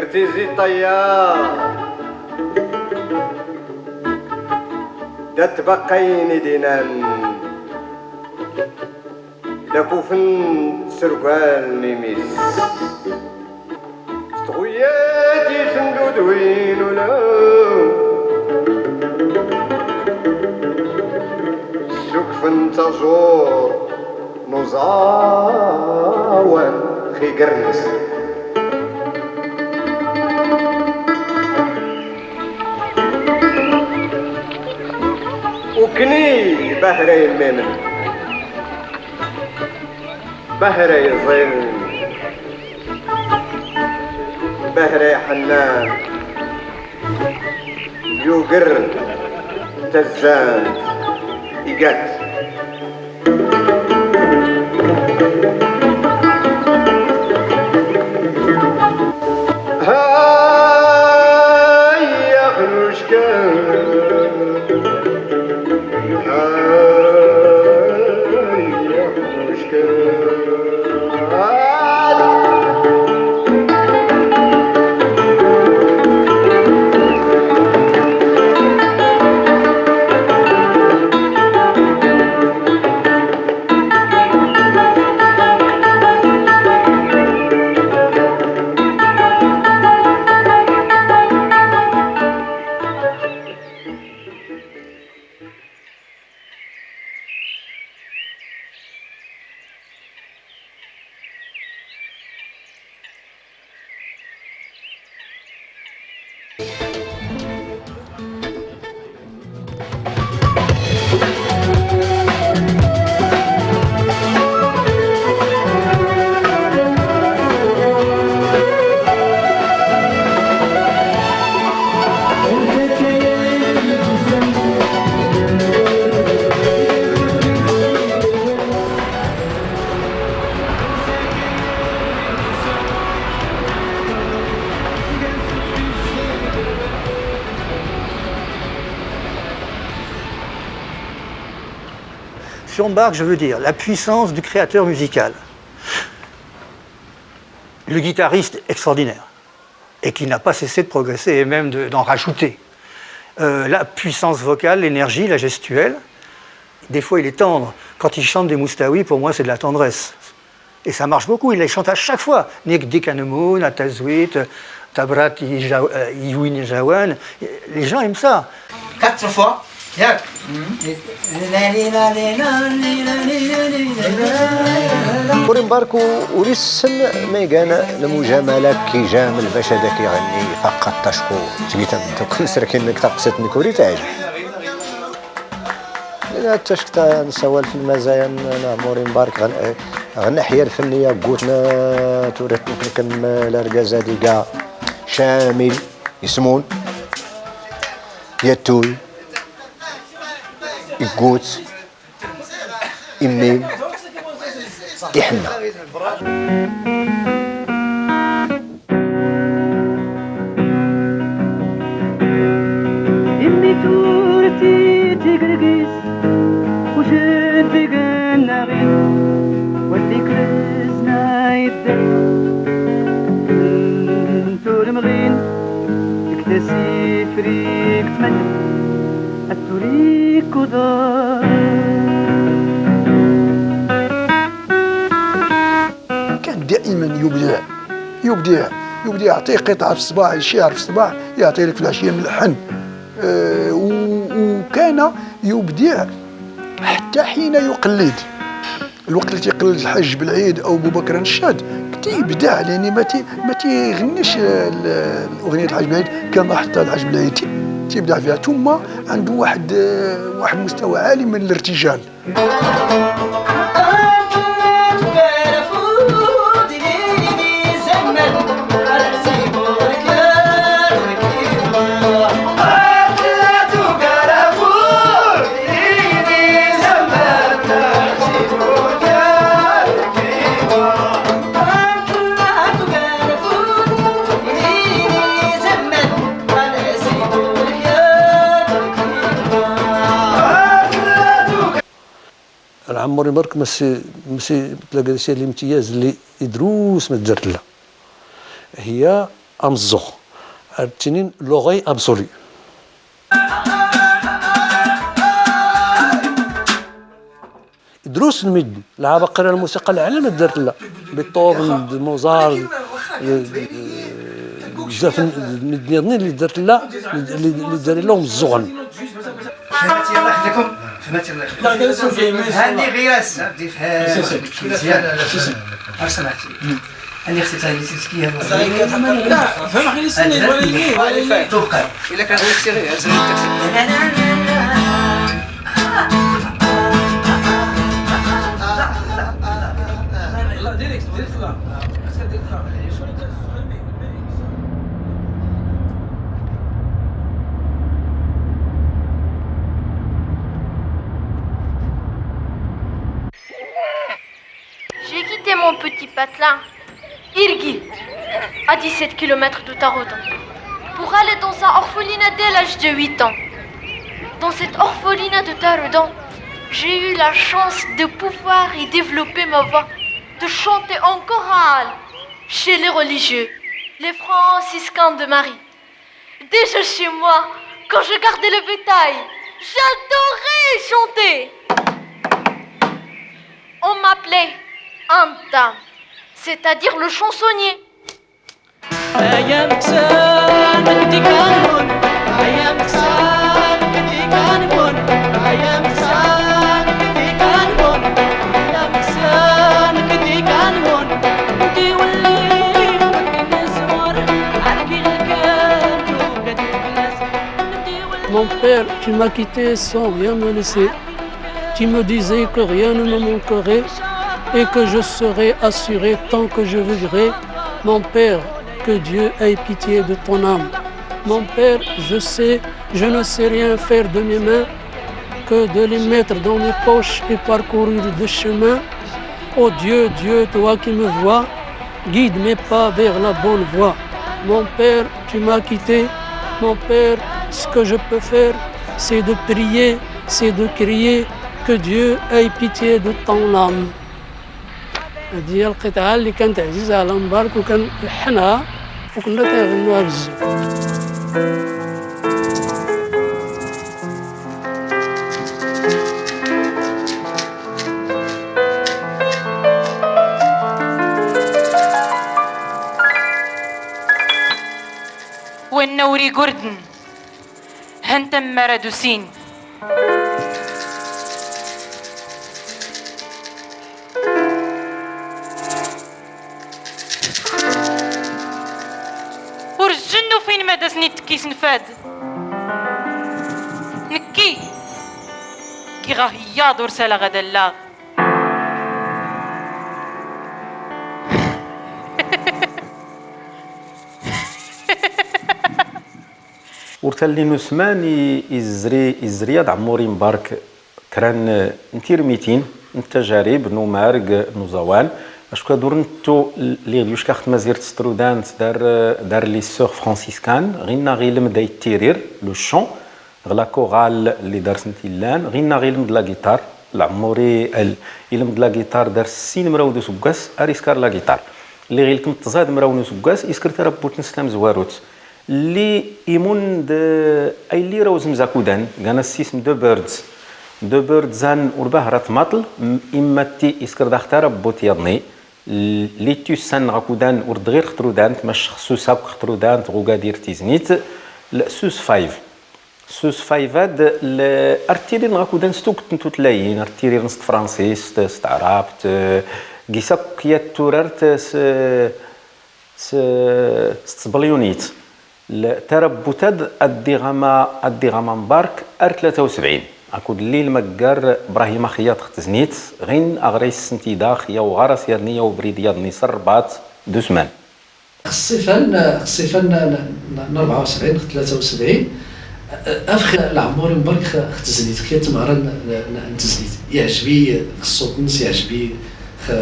ارتزي طيار دات بقين دينان لكوفن سرقال ميميس ستغوياتي سندود وين ولا سكفن تزور نزاوان خي قرنس وكني بهري الميمن بهري ظل بهري حنان يوقر تزان إيقات Sur Bach, je veux dire la puissance du créateur musical. Le guitariste extraordinaire, et qui n'a pas cessé de progresser et même d'en rajouter. La puissance vocale, l'énergie, la gestuelle. Des fois, il est tendre. Quand il chante des Moustaouis, pour moi, c'est de la tendresse. Et ça marche beaucoup, il les chante à chaque fois. Nek Dekanemoun, Atazwit, Tabrat Iwin Jawan. Les gens aiment ça. 4 fois. ياك مورين باركو وريسن ميغانا المجاملة كي جامل باش هذا كيغني فقط تشكو تجيت انت كل سركنك تقصتني كوري تعجب لا تشكتا نسوال في المزايا انا مورين بارك غنى حيا الفنية قوتنا تورثنا نكمل الرقازة ديكا شامل يسمون يتوي يقوت يميل يحنى يمي تورتي تقرقيس وشد قناغي وديك رزنا يدي نتور مغين اكتسي فريق تمنى التوريك ودار كان دائما يبدع يعطي قطعة في الصباح الشعر في الصباح يعطي لك في العشية ملحن وكان يبدع حتى حين يقلد الوقت اللي تيقلد الحاج بالعيد او ابو بكر الشاد تيبدع لان ما تيغنيش الاغنيه الحاج بالعيد كما حتى الحاج بالعيد تيبدع فيها ثم عنده واحد مستوى عالي من الارتجال. عمري برك ماشي تلاقى شي الامتياز اللي يدروس ما تجرت لها هي أمزوخ التنين لغي أبسولي دروس المد العباقرة الموسيقى العالم دارت لا بيتهوفن موزارت بزاف المدنيين اللي دارت لا اللي دار لهم الزغن فهمتي الله يخليكم فهمتي الله يخليكم هاني غياس عبدي فهاد مزيان سمعتي هاني اختي تاني تسكي لا فهم غير السنين ولا توقع الا كان نفسي غير J'ai quitté mon petit patelin, Irgi, à 17 km de Tarodan, pour aller dans sa orphelinat dès l'âge de 8 ans. Dans cette orphelinat de Tarodan, j'ai eu la chance de pouvoir y développer ma voix, de chanter en chorale chez les religieux, les franciscains de Marie. Déjà chez moi, quand je gardais le bétail, j'adorais chanter. On m'appelait Anta, c'est-à-dire le chansonnier. Mon père, tu m'as quitté sans rien me laisser. Tu me disais que rien ne me manquerait et que je serais assuré tant que je vivrai. Mon père, que Dieu ait pitié de ton âme. Mon père, je ne sais rien faire de mes mains que de les mettre dans mes poches et parcourir de chemin. Oh Dieu, Dieu, toi qui me vois, guide mes pas vers la bonne voie. Mon père, tu m'as quitté. Mon père, ce que je peux faire, c'est de prier, c'est de crier que Dieu ait pitié de ton âme. هذه هي القطعة اللي كانت عزيزة على مبارك وكان لحنها وكنا تنغنوها بزاف. والنوري قردن هنتم مردوسين ورجنو فين ما داسني تكيس نفاد نكي كي غاه ياض ورسالة غدا اللاغ ورتالي نسمان إزرياد عموري مبارك كران نتير ميتين التجارب نومارق نوزوان اشكو دورنتو لي غيوش كاخت مازيرت سترودانت دار لي سور فرانسيسكان غينا غيلم داي تيرير لو شون غلا كورال اللي دار سنتيلان غينا غيلم د لا غيتار العموري يلم د لا غيتار دار سين مراودو سكاس اريسكار لا غيتار اللي غيلكم تزاد مراونو سكاس يسكرت ربوت نسلام زواروت اللي يمون اي اللي راو زمزاكودان كان السيسم دو بيردزان وربهرة مطل اما تي يسكر داختار بوت يضني اللي تيسان غاكودان ورد غير خطرودان تماش خصوصا خطرودان تغوكا دير تيزنيت سوس فايف هاد الارتيرين غاكودان ستوك تنتو تلاين ارتيرين نص فرنسي ست عرب كيساك كيات تورارت ست بليونيت تربوتاد الدغامة مبارك ار 73 اكود الليل مكار ابراهيم خياط ختزنيت غين اغريس سنتيدا خيا وغرس يرنيه وبريد نيصر رباط دو سمان الصيفان 74 73 افخ العموري مبارك ختزنيت خيات معرن نتزنيت يعجبي الصوت نس يعجبي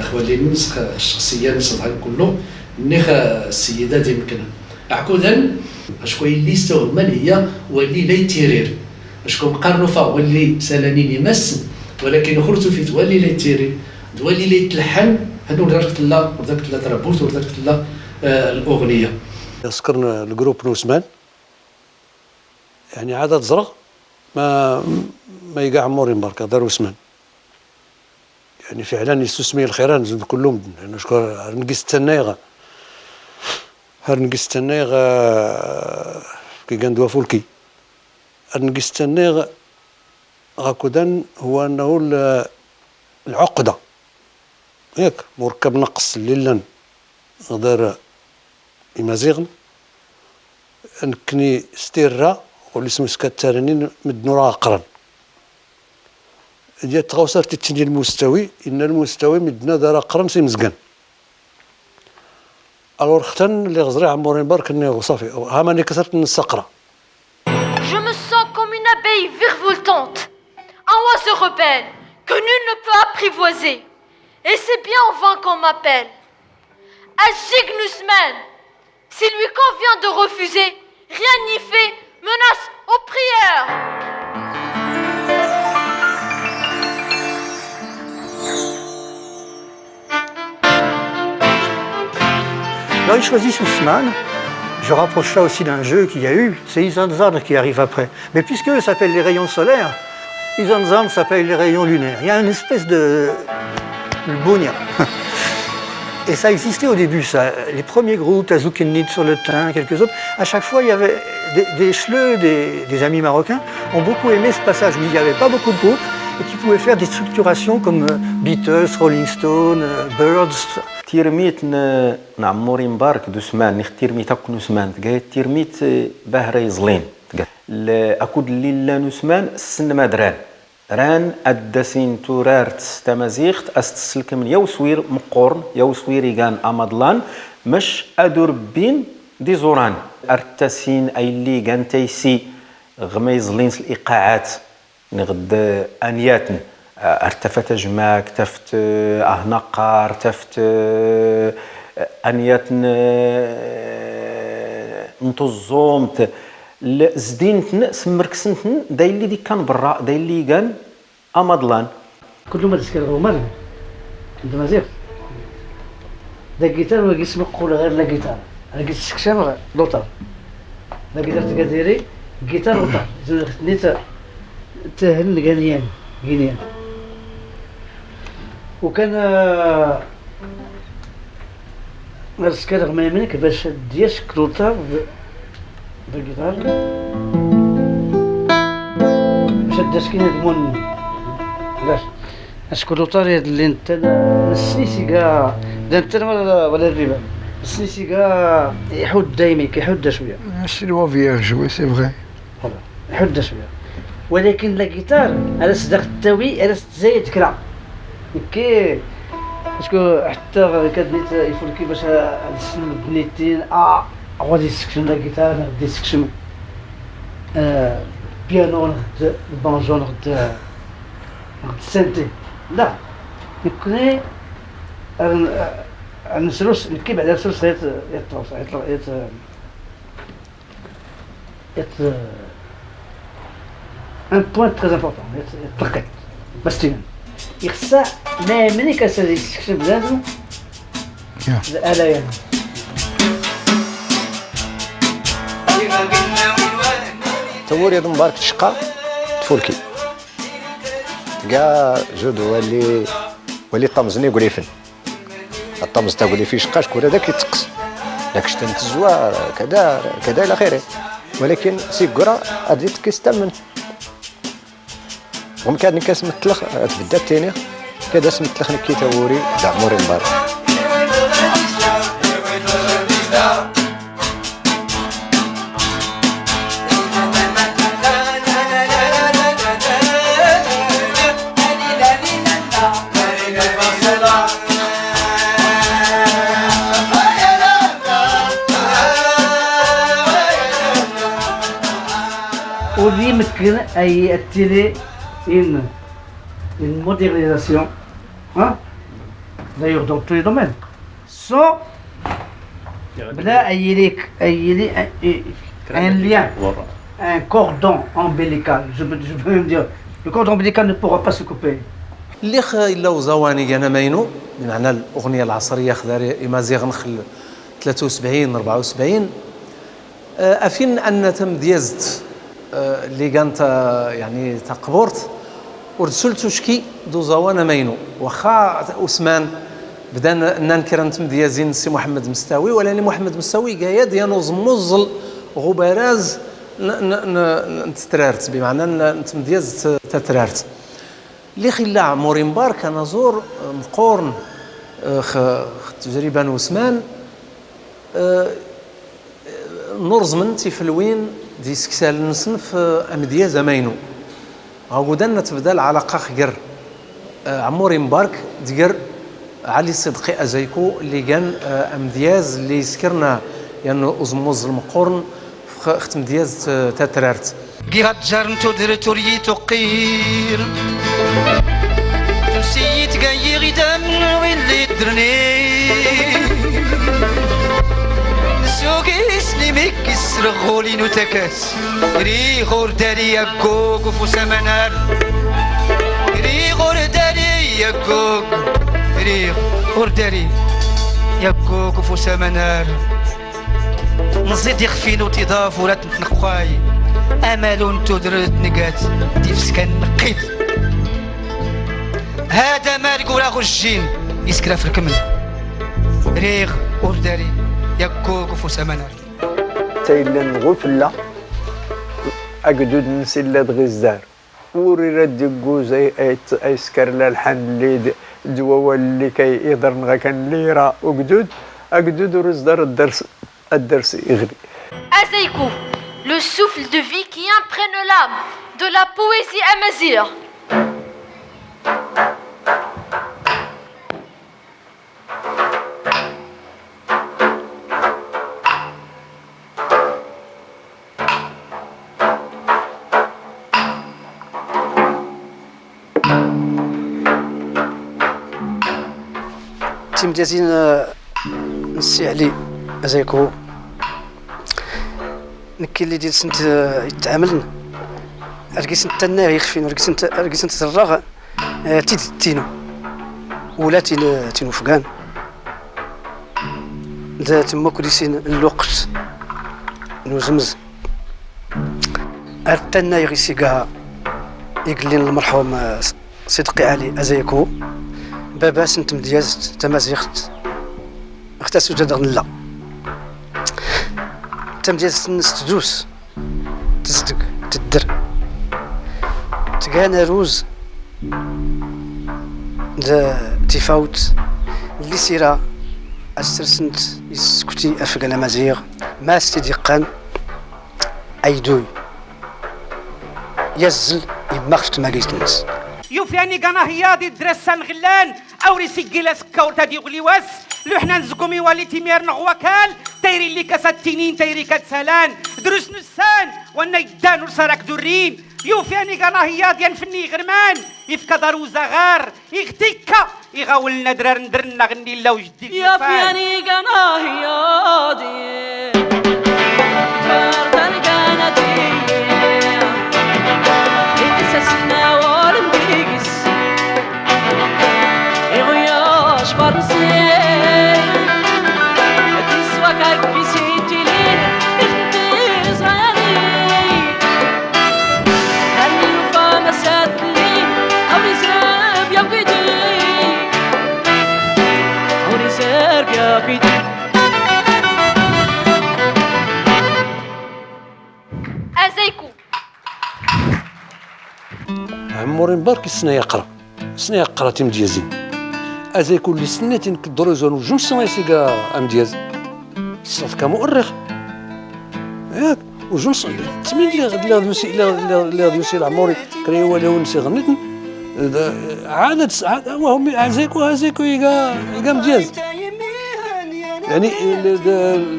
خوالي نس الشخصيه نس كله نيخ السيدات يمكن عكودا اشكون اللي استوهمان هي واللي لا يتيرير اشكون مقرنفه واللي سالاني يمس ولكن خرجت في تولي لا يتيرير تولي لا يتلحن هادو درت لا وداك لا تربوت وداك لا الاغنيه سكرنا الجروب نوسمان يعني عدد زرق ما يقع عمورين برك دار وسمان يعني فعلا يستسمي الخيران زاد كلهم يعني شكون نقيس التنايغه نقيس التنايغه كي كندوا فولكي نقيس التنايغه غاكودان هو انه العقده ياك مركب نقص ليلا غدار يمازيغن نكني ستيرا واللي اسمه سكاترنين مدنورا قرن ديال تغوصر تتني المستوي ان المستوي مدنا دار قرن سي مزقان الور ختن اللي غزري عمورين برك اني صافي ها ماني كسرت السقره. Je me sens comme une abeille virevoltante, un oiseau rebelle que nul ne peut apprivoiser. Et c'est bien en vain qu'on m'appelle. Ajig Nusman, s'il lui convient de refuser, rien n'y fait, menace aux prières. Alors ils choisissent Ousmane. Je rapproche ça aussi d'un jeu qu'il y a eu, c'est Izanzan qui arrive après. Mais puisque ça s'appelle les rayons solaires, Izanzan s'appelle les rayons lunaires. Il y a une espèce de Bonia. Et ça existait au début, ça. Les premiers groupes, Tazoukenit sur le Tain, quelques autres, à chaque fois il y avait des chleux, des amis marocains, ont beaucoup aimé ce passage où il n'y avait pas beaucoup de groupes et qui pouvaient faire des structurations comme Beatles, Rolling Stones, Birds. تيرميت نعموري مبارك دوسمان تيرميت اكو نسمان تقال تيرميت باهري زلين تقال اكود ليلا نسمان السن مادران ران ادسين تورارت تمازيغت استسلك من يوسوير مقورن يوسوير يغان امادلان مش ادور بين دي زوران ارتسين اي اللي كان تيسي غميزلين الايقاعات نغد انياتن ارتفت جماك تفت اهنقار تفت انياتن نتوزومت زدينتن سمركسنتن دايلي دي كان برا دايلي كان امادلان كل ما تسكر غومر انت مازيغ دا جيتار ولا اسم قول غير لا جيتار انا قلت سكشام لوطر لا جيتار تقديري جيتار لوطر نيت تهل غينيان وكان نرسكر غمامنك باش دياش كروطر بالجيتار باش داسكين المون علاش اسكروطار اللي انت السيسي كاع دا انت ولا الربا السيسي كاع يحد دايما كيحد شويه ماشي لو فياج وي سي فغي يحد شويه ولكن لا جيتار على صدق التاوي على زايد كرا كي باسكو حتى كدنيت يفولكي باش نسلم بنيتين غادي يسكشن لا جيتار غادي يسكشن بيانو نغد البانجو نغد السنتي لا نكوني نسلوس نكي بعد نسلوس un point très important يترقد باستينا يخصها ما مني كاسا يسكشن بلادو الآلة تموري هذا مبارك تشقى تفولكي كاع جود ولي طمزني يقول لي فن الطمز تقول لي فيه شقا شكون هذاك يتقص داك شتا نتزوا كذا الى اخره ولكن سيكورا غادي تكيستمن ومكان كاس متلخ تبدا التاني كذا سمتلخ نكي توري دعموري مبارك واللي يمكن اي التيلي une modernisation, hein, d'ailleurs dans tous les domaines, sans un lien, un cordon ombilical. Je veux me dire, le cordon ombilical ne pourra pas se couper. اللي الا زواني انا ماينو بمعنى الاغنيه العصريه خداري امازيغ نخل 73 74 افين ان تم ديزت اللي كانت يعني تقبرت ورسلت شكي دو زوانا مينو واخا عثمان بدا ننكر تم ديازين سي محمد مستاوي ولكن محمد مستاوي قايد ينوز مزل غبراز نتترارت بمعنى نتم دياز تترارت اللي خلى عموري مبارك انا زور مقورن تجربه عثمان نورزمن تيفلوين دي سكسال نصنف امديه زماينو غودنا تبدا العلاقه خير عموري مبارك دير علي صدقي ازايكو اللي كان امدياز اللي سكرنا يعني ازموز المقورن ختم دياز تاترارت قيرات جارنتو درتوري تقير تنسيت قاير دم واللي درني سوقي سليمك يسرغولي نتكاس ري غور داري يا كوك وفوسا منار ري غور داري يا كوك ري غور داري يا كوك وفوسا منار نزيد يخفين وتضاف ولا تنقواي امل تدرد نقات ديفسكن نقيت هذا مالك ولا غشين يسكرا في الكمل ريغ ورداري يكوك وفوسا منار تايلن غفلة أقدود نسلة غزار وري رد جوزي أيسكر للحن اللي دوا اللي كي يقدر نغاكن ليرة أقدود ورزدار الدرس يغري Azeikou, le souffle de vie qui imprègne l'âme de la poésie amazigh. تيم ديازين نسي علي ازايكو نكي اللي ديال سنت يتعاملن رقيس نتا يخفين رقيس نتا الراغ تينو ولا تينو فقان دا تما كليسين الوقت نوزمز ارتنا يغيسيكا يقلين المرحوم صدقي علي ازايكو بابا سنت مدياز تمازيخت اختاسو جدغن لا تمدياز نستدوس تصدق تدر تقانا روز دا تفاوت اللي سيرا استرسنت يسكتي افقنا مزيغ ما استدقان ايدوي يزل يمخت ما قيت الناس يوفياني قنا هيادي درسان غلان او ريسيكيلا سكاورتا دي غليواس لو حنا نزكومي والي تيمير نغوكال تيري اللي كاساتينين تيري كاتسالان دروس نسان وانا يدان ورسارك دورين يوفياني قنا هيادي ينفني غرمان يفكا داروزا غار يغتيكا يغاولنا درار ندرنا غني لا وجدي يوفياني قنا هيادي Azeikou. عموري مبارك السنة يقرا تيم ديازين ازاي كل سنة كدروزون وجوج سنة سيكا ام دياز صف كمؤرخ ياك وجوج تمين اللي غادي العموري كري ولا ونسي غنتن عادة وهم ازايكو يقا مدياز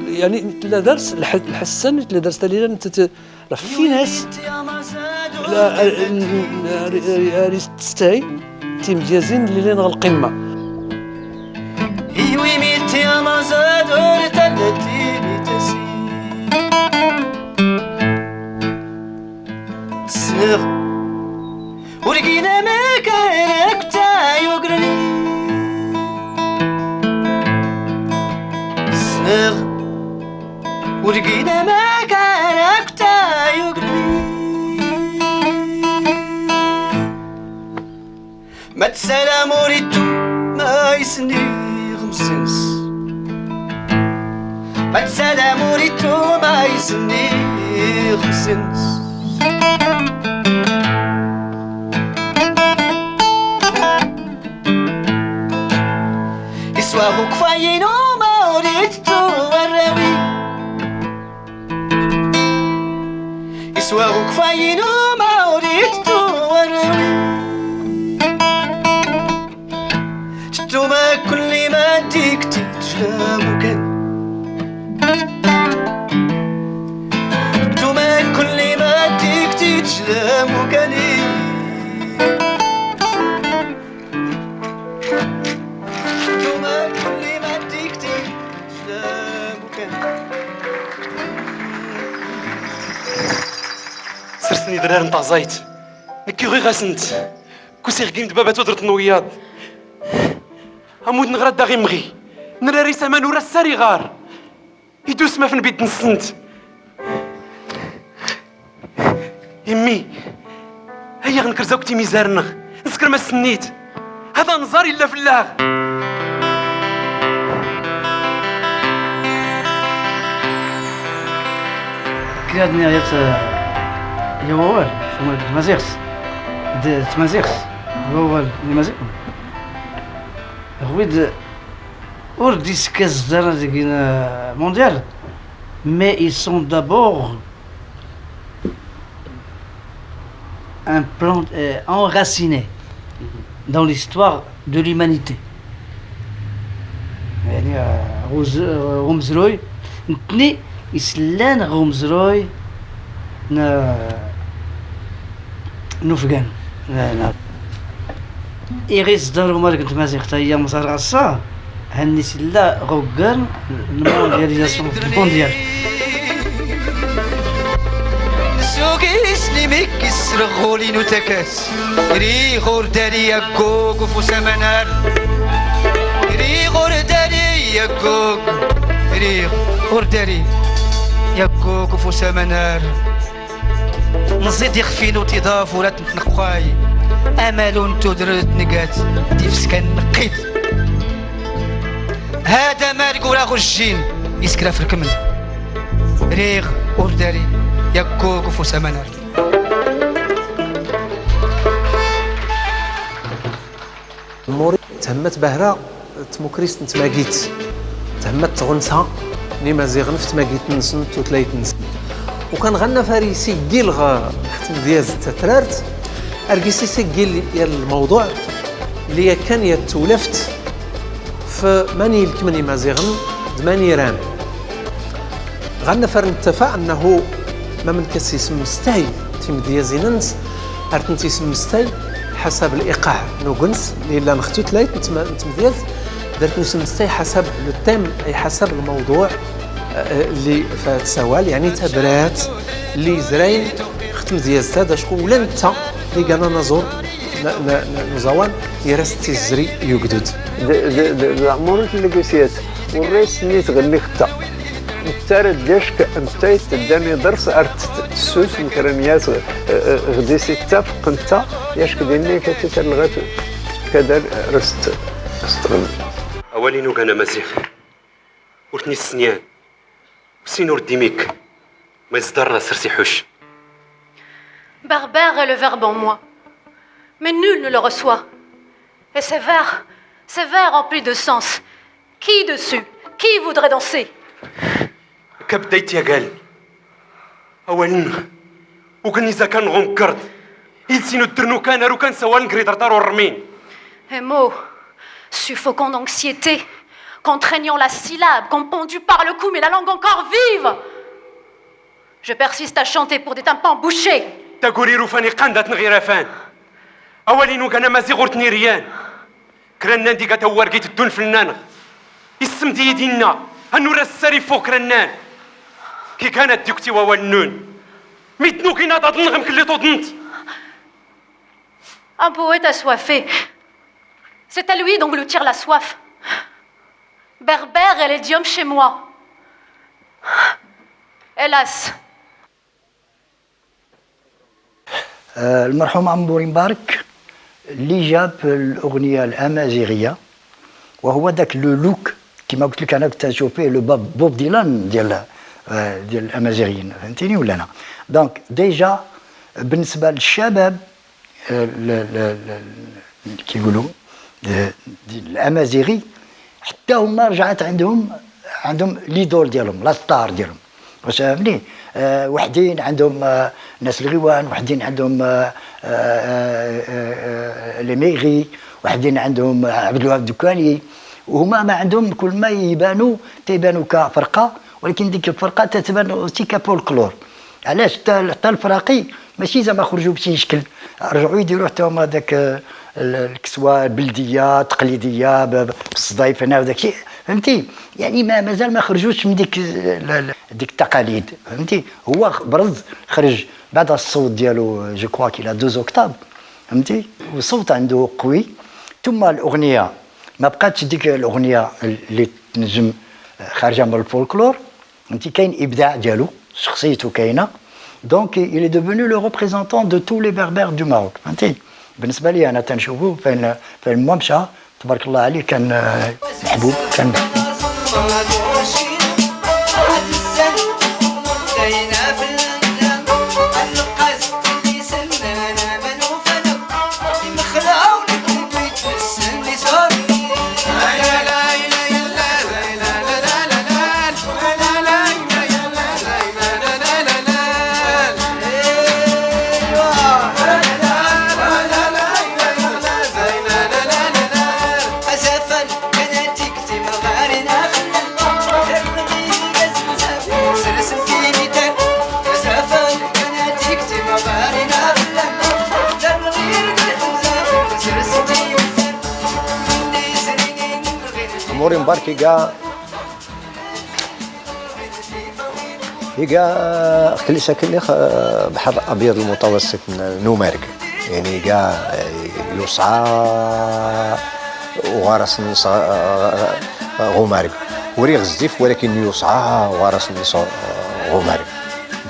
يعني لا درس الحسن لا درس تالي انت في ناس تستاي تيم ديازين اللي لين القمه ايوي ميتي ما زادوا تلتي تسي سنغ ولقينا ما كانك تا يقرني سنغ ولقينا ما ما تسلم وريتو ما يسني غمسنس ما تسلم وريتو ما يسني غمسنس يسواغو كفاينو ما وريتو وراوي يسواغو كفاينو ما وريتو وراوي ما كل ما ديك تجلامو كان ما كل ما ديك تجلامو كان ما كل ما ديك تجلامو كان سرسني درار نتاع زايت نكي غي غاسنت كوسي غيم دبابة تودرت نوياض أمود نغرد غي مغي نراري سمان ورا الساري غار يدوس ما في البيت نسنت يمي هيا غنكرزاو كتي ميزارنغ نسكر ما سنيت هذا نزاري لا في الله كراد نهاية يوال في مازيغس تمازيغس يوال مازيغس Ruid or disques mondial, mais ils sont d'abord enracinés dans l'histoire de l'humanité. Rumsroy, نتني إسلان غمزروي نفقان إيريس دارو مالك نت مازيغتا هي مصار غصا هني سلا غوكان الموندياليزاسيون مونديال سوقي سليمك يسرغولي نوتاكاس ري غور داري يا كوك وفوسا منار ري غور داري يا كوك ري غور داري يا كوك وفوسا منار نزيد يخفينو تضاف ولا تنقواي امل تدرت نقات تفسكن نقيت هذا مالك ولا غشين يسكر في الكمل ريغ ورداري يكوك وفوسا منار الموري تهمت بهرة تموكريس نتماكيت تهمت تغنسها نيما زيغن في تماكيت نسن توتلايت نسن وكان غنى فاريسي قيل تحت مدياز تترارت أرجسي سجل الموضوع اللي كان يتولفت في ماني الكمني مازيغن دماني رام غنى فرن اتفق أنه ما من كسيس مستاي تيم ديازيننس أرتنتي سمستاي حسب الإيقاع نوغنس اللي نختو تلايت نتمدياز درت نسمستاي حسب التيم أي حسب الموضوع اللي فاتسوال يعني تبرات اللي زراين ختم دياز تادا شكون ولا نتا اللي قالنا نزور نزوان يرستي الزري يقدود العمر اللي قسيت والرئيس اللي تغني خطا التارد ديشك انت تداني درس ارت السوس مكرميات غدي ستافق انت ياشك ديني كتتر لغات كذا رست استغل اولينو كان مزيغ ورتني السنيان وسينور ديميك ما يصدر سرسي حوش Berbère est le verbe en moi, mais nul ne le reçoit. Et ces vers remplis de sens, qui dessus, qui voudrait danser? كبديت يا قال أولا وكان إذا كان غنكرد يلسينو الدرنو كان رو كان سوال نقري دردارو الرمين. Un mot suffocant d'anxiété, contraignant la syllabe, comme pendu par le cou, mais la langue encore vive. Je persiste à chanter pour des tympans bouchés. تقولي روفاني قندت نغيرافان أولين كان مازيغ ورتني ريان كرنان ديكا تورقيت الدون فنان اسم دينا أنو رسالي فوق كرنان كي كانت ديكتي ووالنون ميتنو كي ناضت نغم كلي طودنت. Un poète assoiffé, c'est à lui d'engloutir la soif. Berbère est l'idiome chez moi. Hélas. المرحوم عموري مبارك اللي جاب الاغنيه الامازيغيه وهو ذاك لو لوك كما قلت لك انا كنت نشوف فيه لو بوب ديلان ديال الامازيغيين فهمتيني ولا انا. دونك ديجا بالنسبه للشباب كيقولوا الامازيغي حتى هما رجعت عندهم ليدول ديالهم لا ستار ديالهم واش فهمني. وحدين عندهم ناس الغيوان، وحدين عندهم لي ميغي، وحدين عندهم عبد الوهاب الدكاني، وهما ما عندهم كل ما تيبانوا كفرقه، ولكن ديك الفرقه تتبان اوسي كفولكلور. علاش حتى الفراقي ماشي زعما خرجوا بشي شكل، رجعوا يديروا حتى هما داك الكسوه البلديه التقليديه بالصدايف هنا وداك الشيء فهمتي. يعني مازال ما خرجوش من ديك التقاليد فهمتي. هو برز خرج بعد الصوت ديالو جو كوا كيلا 2 اوكتاف فهمتي، والصوت عنده قوي. ثم الاغنيه ما بقاتش ديك الاغنيه اللي تنجم خارجه من الفولكلور فهمتي، كاين ابداع ديالو، شخصيته كاينه. دونك il est devenu le représentant de tous les berbères du Maroc فهمتي. بالنسبه لي انا تنشوفو فين ما مشى تبارك الله عليه كان محبوب كان عموري مبارك اللي ساكن لي بحر الابيض المتوسط نومارك، يعني يسعى وغارس غومارك وري غزيف، ولكن يسعى وغارس غومارك.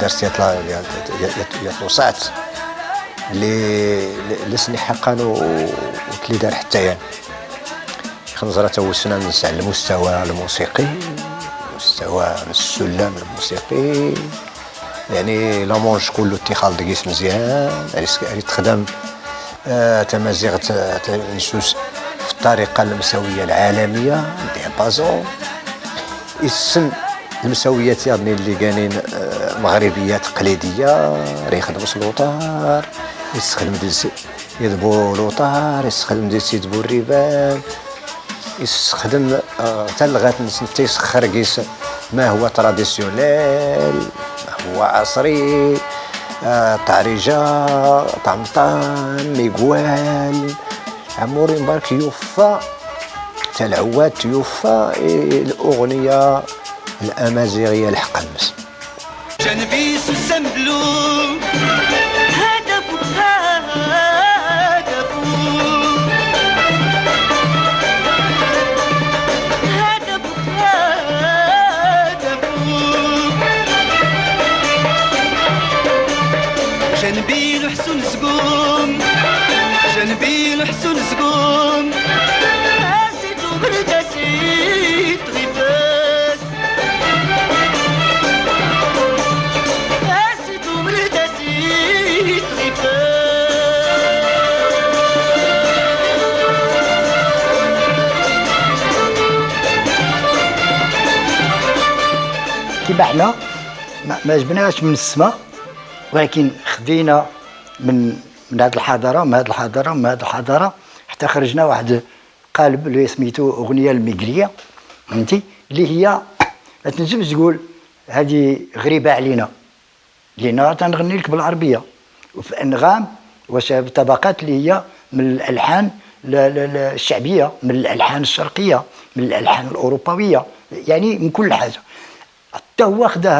درت يطلو ساعات اللي سني حقا وكلي دار حتى يعني خنزرة توسنا نسع المستوى الموسيقي، مستوى السلم الموسيقي، يعني لامونج كله اتخاذ دقيس مزيان، ريت تخدم تمازيغ نسوس في الطريقة المسوية العالمية ديابازون. السن المسويات يعني اللي كانين مغربية تقليدية، يخدم الوطار، يستخدم يذبو الوطار، يستخدم يذبو الريبان، يستخدم حتى لغايه تيسخر قيس ما هو تراديسيونيل ما هو عصري، طعريجه طمطان ميقوال. عموري مبارك يوفى حتى العواد يوفى الاغنيه الامازيغيه الحق المس جنبي سسمبلو جنبي الحسن زقوم جنبي الحسن زقوم هاسيت وبرداسيت غيباس هاسيت وبرداسيت غيباس. كيما حنا ما جبناهاش من السماء، ولكن خدينا من هذه الحضاره من هذه الحضاره من هذه الحضاره حتى خرجنا واحد قالب اللي سميتو اغنيه الميغريه فهمتي، اللي هي ما تنجمش تقول هذه غريبه علينا، لان تنغني لك بالعربيه وفي انغام وطبقات اللي هي من الالحان الشعبيه، من الالحان الشرقيه، من الالحان الاوروبيه، يعني من كل حاجه. حتى هو خدا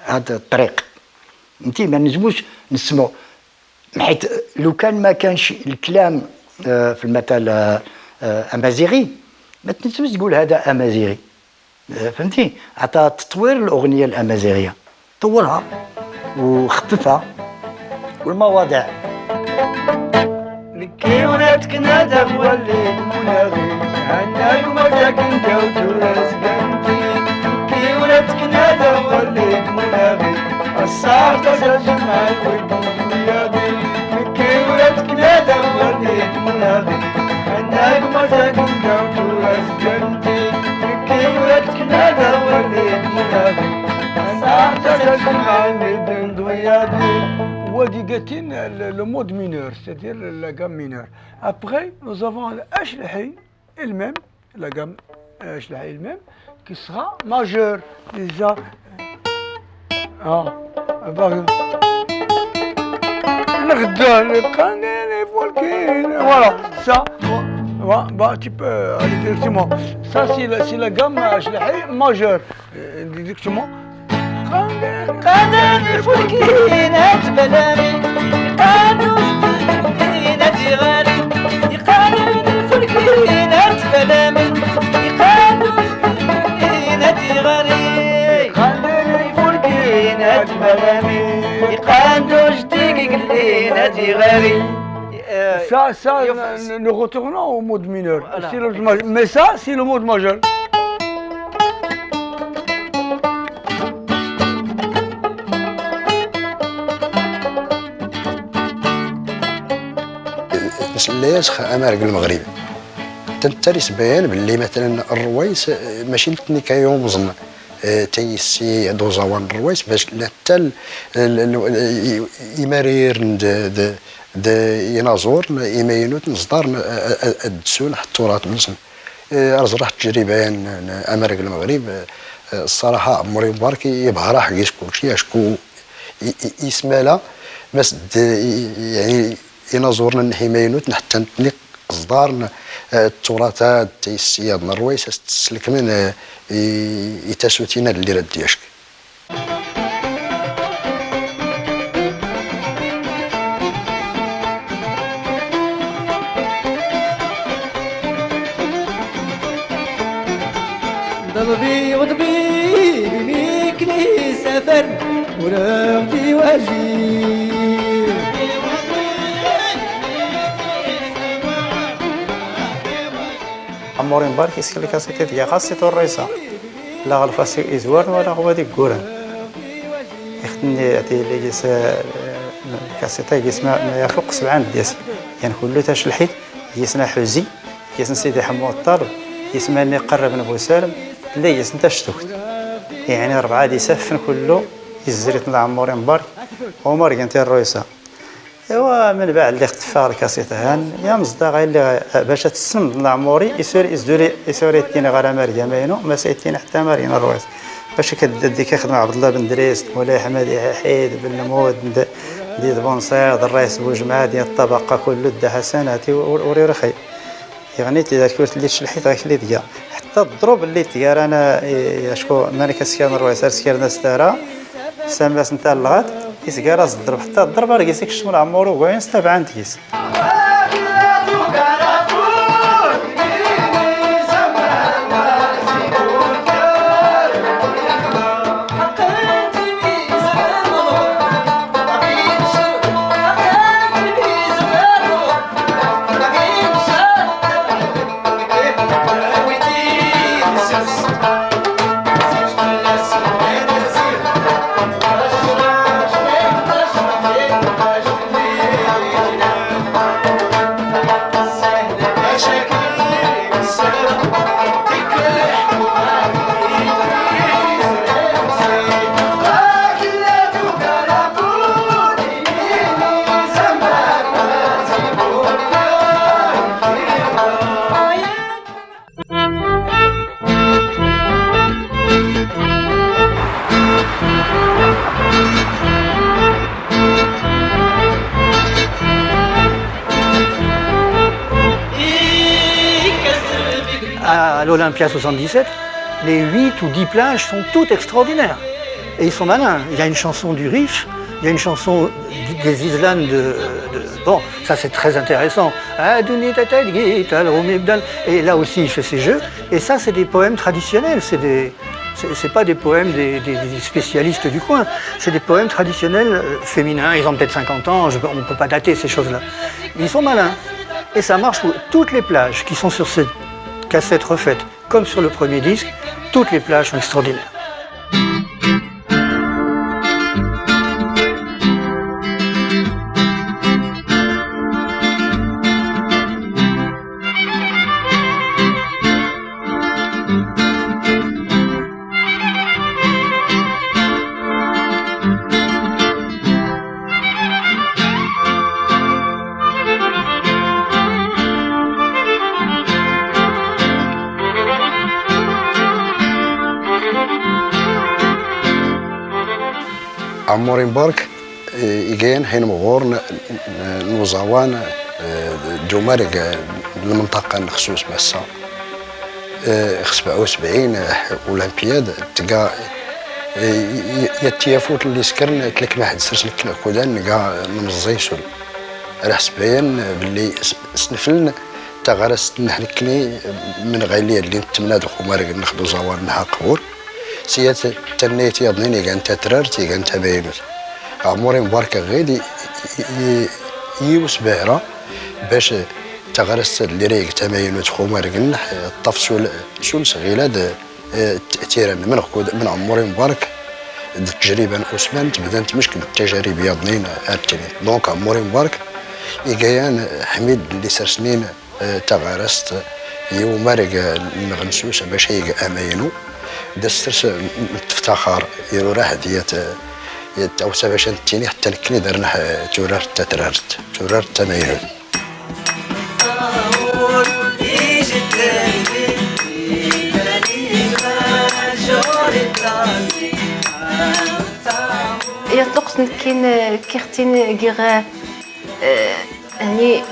هذا الطريق فهمتي. ما نجموش نسمعوا حيت لو كان ما كانش الكلام في المثل امازيغي ما تنجمش تقول هذا امازيغي فهمتي. عطى تطوير الاغنيه الامازيغيه، طورها وخففها والمواضيع. كيوناتك نادى وليد مناغي عناك مرتك انت وتراس قلبي كيوناتك نادى وليد مناغي الصعب تسجل معك والبنك رياضي كيوناتك نادى وليد مناغي عناك مرتك انت وتراس قلبي كيوناتك نادى وليد مناغي الصعب تسجل معك والبنك رياضي. Le mode mineur, c'est-à-dire la gamme mineure. Après, nous avons l'Ashlehi elle-même, la gamme Ashlehi elle-même, qui sera majeure. Déjà, voilà, ça, bah, tu peux aller directement. Ça, c'est la gamme Ashlehi majeure, directement. قانون الفلكينات بلامي قانون الفلكينات غالي قانون الفلكينات بلامي قانون الفلكينات غالي قانون الفلكينات بلامي قانون جديك قلينات غالي. Ça, nous retournons au mode mineur. Mais ça, c'est le mode majeur. مسلاش امارق المغرب تنترس بيان باللي مثلا الرويس ماشي نتنيكا يوم زن تيسي دوزاوان الرويس باش حتى يمارير د ينازور يمينوت نصدار الدسون حتى التراث نسن راه تجربه امارق المغرب الصراحه عمري مبارك يبغى راح كلشي اشكو يسمالا بس يعني ينظرنا نحيمينوت حتى نتنيق صدارنا التراثات تيسيا الرويس تسلك من يتاسوتينا اللي رد دياشك. ضربي وضبي بميكني سفر ورغدي واجي عموري مبارك يسكن الكاسيتي ديال خاصيتو الرئيسة لا غلفاسي إزوار ولا هو ديك كوران يخدمني عطي لي جيس الكاسيتي جيس ما يفوق 7 دياس يعني كله تشلحيت جيسنا حوزي جيسنا سيدي حمو الطالب جيسنا اللي قرب من ابو سالم اللي جيسنا تشتوت يعني 4 ديسافن كله يزريت عموري مبارك عمر كانت الرئيسة ايوا من بعد اللي اختفى الكاسيته هان يا مصداق اللي باش تسلم عموري يسوري تينا غير مريم ماينو ما سيتينا حتى مريم الرويس باش كدي كيخدم عبد الله بن دريس مولاي حمادي حيد بن نمود ديد بونصير الرئيس بوجمعه ديال الطبقه كله دا حسناتي وري رخي يعني اذا كنت اللي شلحيت غير اللي ديا حتى الضروب اللي ديال انا شكون مالك سكان الرويس سكان ناس تارا سامس نتاع اللغات يسكاراس الضرب حتى الضرب راه كيسيك الشمال عمورو وين ستاب عندكيس À l'Olympia 77, les 8 ou 10 plages sont toutes extraordinaires. Et ils sont malins. Il y a une chanson du Rif, il y a une chanson des Islandes bon, ça c'est très intéressant. Et là aussi il fait ses jeux. Et ça c'est des poèmes traditionnels, c'est pas des poèmes des spécialistes du coin, c'est des poèmes traditionnels féminins. Ils ont peut-être 50 ans, on ne peut pas dater ces choses-là. Ils sont malins. Et ça marche pour toutes les plages qui sont sur cette cassette refaite, comme sur le premier disque. Toutes les plages sont extraordinaires. عموري مبارك يجين حين مغور نوزاوان جمارك المنطقة نخصوص بس 77 أولمبياد تلقى يتيافوت اللي سكرنا كلك ما حد سرس لك كودان نلقى نمزيسول راه سبعين باللي سنفلنا تغرست نحلكني من غيلي اللي نتمنى دخو مارك ناخدو زوار نها قبور سيات تنيتي أظنيني كانت ترارتي كانت باينوت عموري مبارك غيدي يوس باهرة باش تغرست اللي ريك تماينوت خو مارك نح الطف سول صغيلاد تيران من عموري مبارك التجربة أسمان تبدأت مشكل التجارب يضنين أرتني دونك عموري مبارك إيجايان حميد اللي سر سنين تغرست يوم مارك نغنسوس باش هيك أماينو دسترس تفتخر يرو راح ديت أو سباشن تيني حتى الكني درنا تورار تترارت تورار تماينو يطلق كاين كيختين غير يعني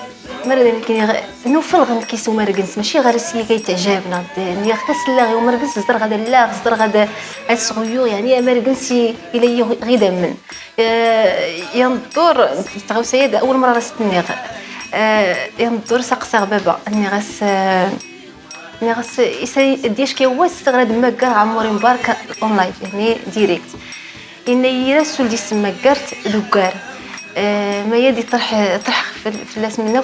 مرة كاين نوفل غنكيسو مرقنس ماشي غير السي كيتعجبنا يعني خاص لا غير مرقنس صدر غدا لا صدر غدا الصغيور يعني مرقنس الى غيدا من ينظر تغاو سيد اول مرة راستني ينظر سقسا بابا اني غاس يساي دياش كيواس غاد مكار عموري مبارك اونلاين يعني ديريكت ان يرسل دي سمكارت دوكار ما يدي طرح في الاسم منا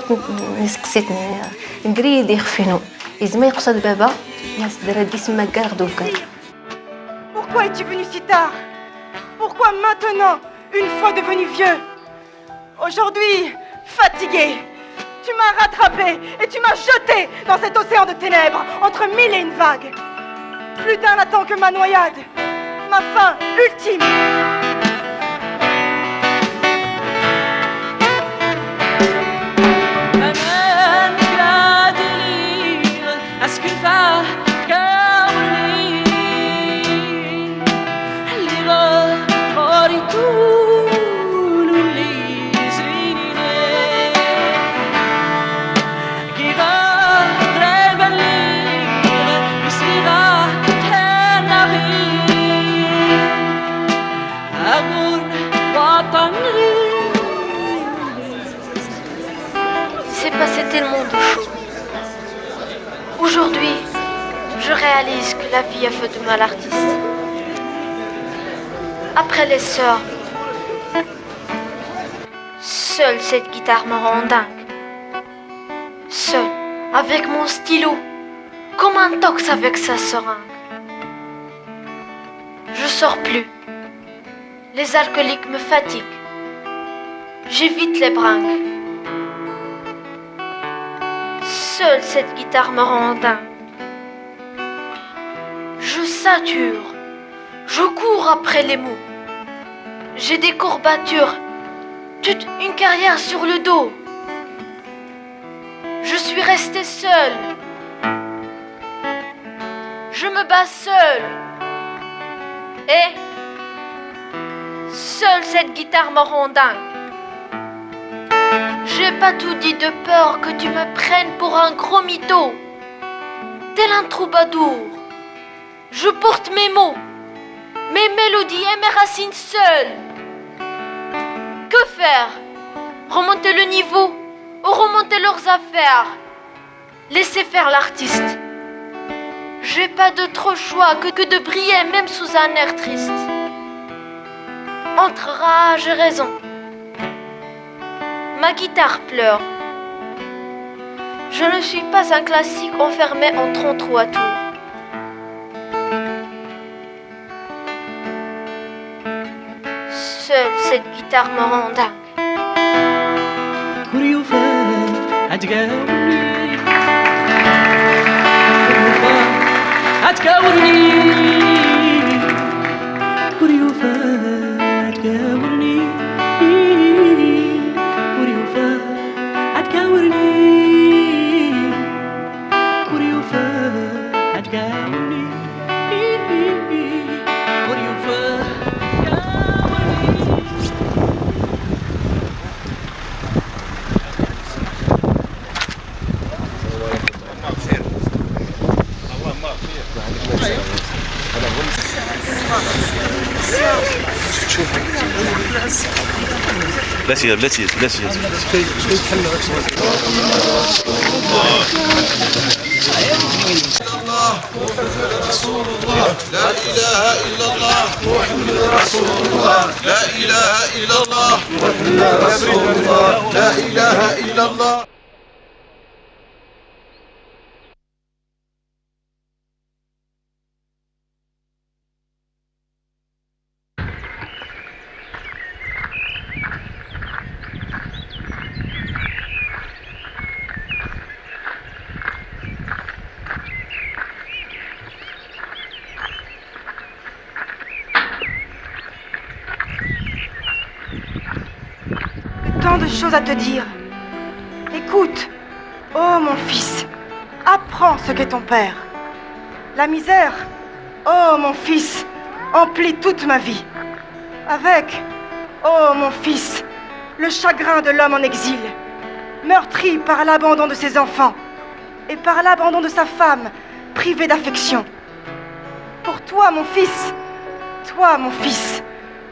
نسقسيتني نقريد يخفينو إذا ما يقصد بابا ناس درا اسم مكار دوكار. Pourquoi es-tu venu si tard? Pourquoi maintenant, une fois devenu vieux? Aujourd'hui, fatigué, tu m'as rattrapé et tu m'as jeté dans cet océan de ténèbres entre mille et une vagues. Plus d'un n'attend que ma noyade, ma fin ultime. Tellement de choses. Aujourd'hui, je réalise que la vie a fait de moi l'artiste. Après les sœurs, seule cette guitare me rend dingue. Seule, avec mon stylo, comme un tox avec sa seringue. Je sors plus. Les alcooliques me fatiguent. J'évite les bringues. Seule cette guitare me rend dingue. Je sature, je cours après les mots. J'ai des courbatures, toute une carrière sur le dos. Je suis restée seule. Je me bats seule. Et seule cette guitare me rend dingue. J'ai pas tout dit de peur que tu me prennes pour un gros mytho. Tel un troubadour, je porte mes mots, mes mélodies et mes racines seules. Que faire? Remonter le niveau ou remonter leurs affaires? Laisser faire l'artiste. J'ai pas d'autre choix que de briller même sous un air triste. Entre rage et raison, ma guitare pleure. Je ne suis pas un classique enfermé en 33 tours. Seule cette guitare me rend dingue. لا سير لا سير لا سير رسول الله لا إله إلا الله محمد رسول الله لا إله إلا الله محمد رسول الله لا إله إلا الله. Tant de choses à te dire. Écoute, oh mon fils, apprends ce qu'est ton père. La misère, oh mon fils, emplit toute ma vie. Avec, oh mon fils, le chagrin de l'homme en exil, meurtri par l'abandon de ses enfants et par l'abandon de sa femme, privée d'affection. Pour toi, mon fils,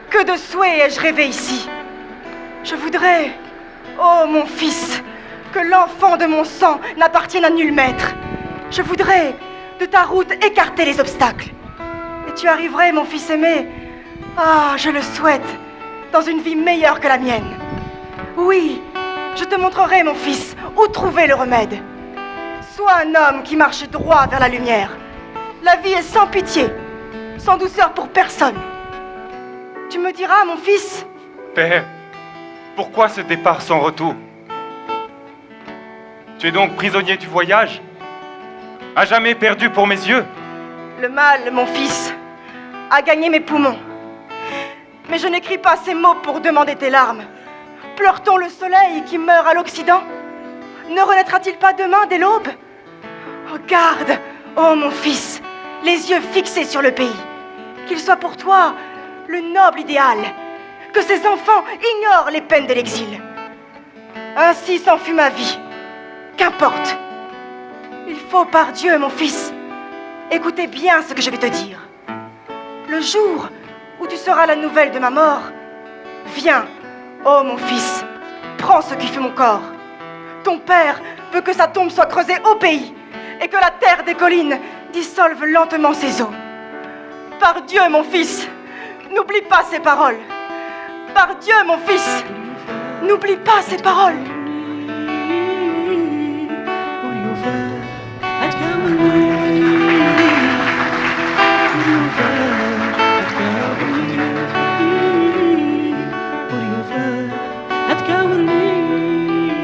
que de souhaits ai-je rêvé ici. Je voudrais, oh mon fils, que l'enfant de mon sang n'appartienne à nul maître. Je voudrais de ta route écarter les obstacles. Et tu arriverais, mon fils aimé, je le souhaite, dans une vie meilleure que la mienne. Oui, je te montrerai, mon fils, où trouver le remède. Sois un homme qui marche droit vers la lumière. La vie est sans pitié, sans douceur pour personne. Tu me diras, mon fils... Père, pourquoi ce départ sans retour? Tu es donc prisonnier du voyage? À jamais perdu pour mes yeux? Le mal, mon fils, a gagné mes poumons. Mais je n'écris pas ces mots pour demander tes larmes. Pleure-t-on le soleil qui meurt à l'Occident? Ne renaîtra-t-il pas demain dès l'aube? Oh, garde, oh mon fils, les yeux fixés sur le pays. Qu'il soit pour toi le noble idéal, que ces enfants ignorent les peines de l'exil. Ainsi s'enfuit ma vie. Qu'importe. Il faut, par Dieu, mon fils, écouter bien ce que je vais te dire. Le jour où tu sauras la nouvelle de ma mort, viens, oh mon fils, prends ce qui fait mon corps. Ton père veut que sa tombe soit creusée au pays et que la terre des collines dissolve lentement ses eaux. Par Dieu, mon fils, n'oublie pas ces paroles. Par Dieu, mon fils, n'oublie pas ces paroles.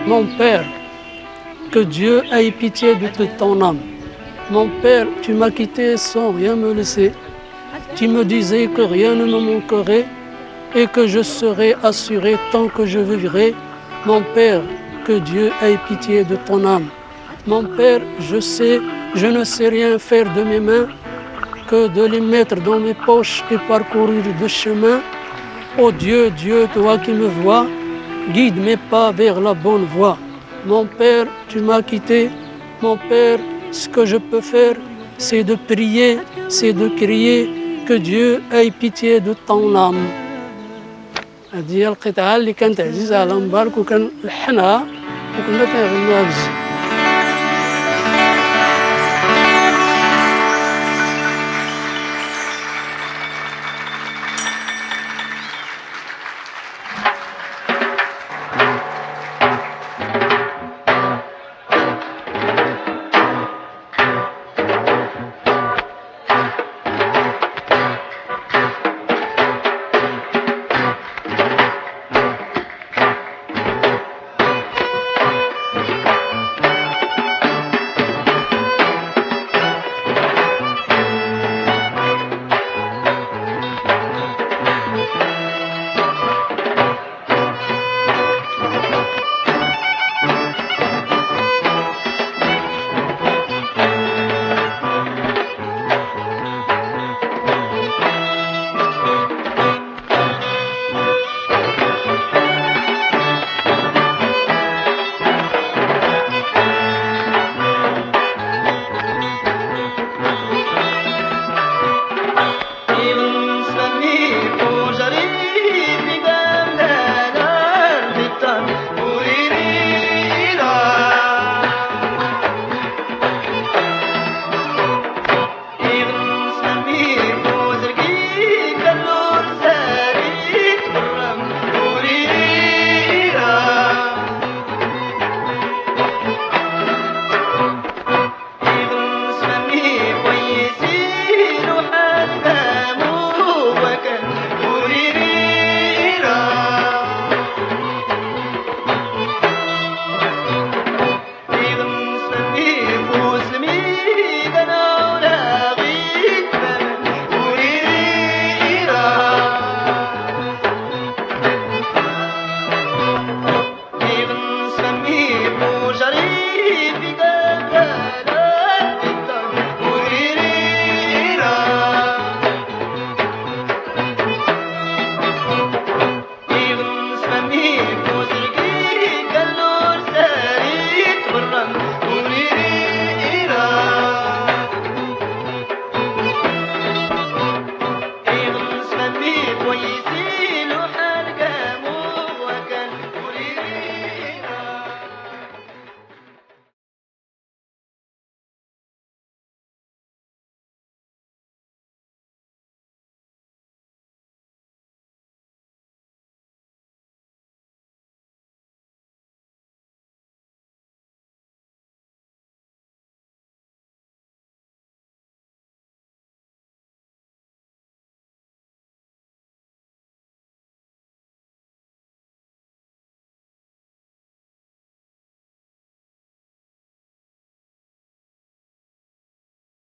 Mon père, que Dieu ait pitié de toute ton âme. Mon père, tu m'as quitté sans rien me laisser. Tu me disais que rien ne me manquerait et que je serais assuré tant que je vivrai. Mon père, que Dieu ait pitié de ton âme. Mon père, je ne sais rien faire de mes mains que de les mettre dans mes poches et parcourir de chemin. Ô Dieu, Dieu, toi qui me vois, guide mes pas vers la bonne voie. Mon père, tu m'as quitté. Mon père, ce que je peux faire, c'est de prier, c'est de crier que Dieu ait pitié de ton âme. هذه هي القطعة اللي كانت عزيزة على مبارك وكان لحنها وكنا كنغنوها بزاف.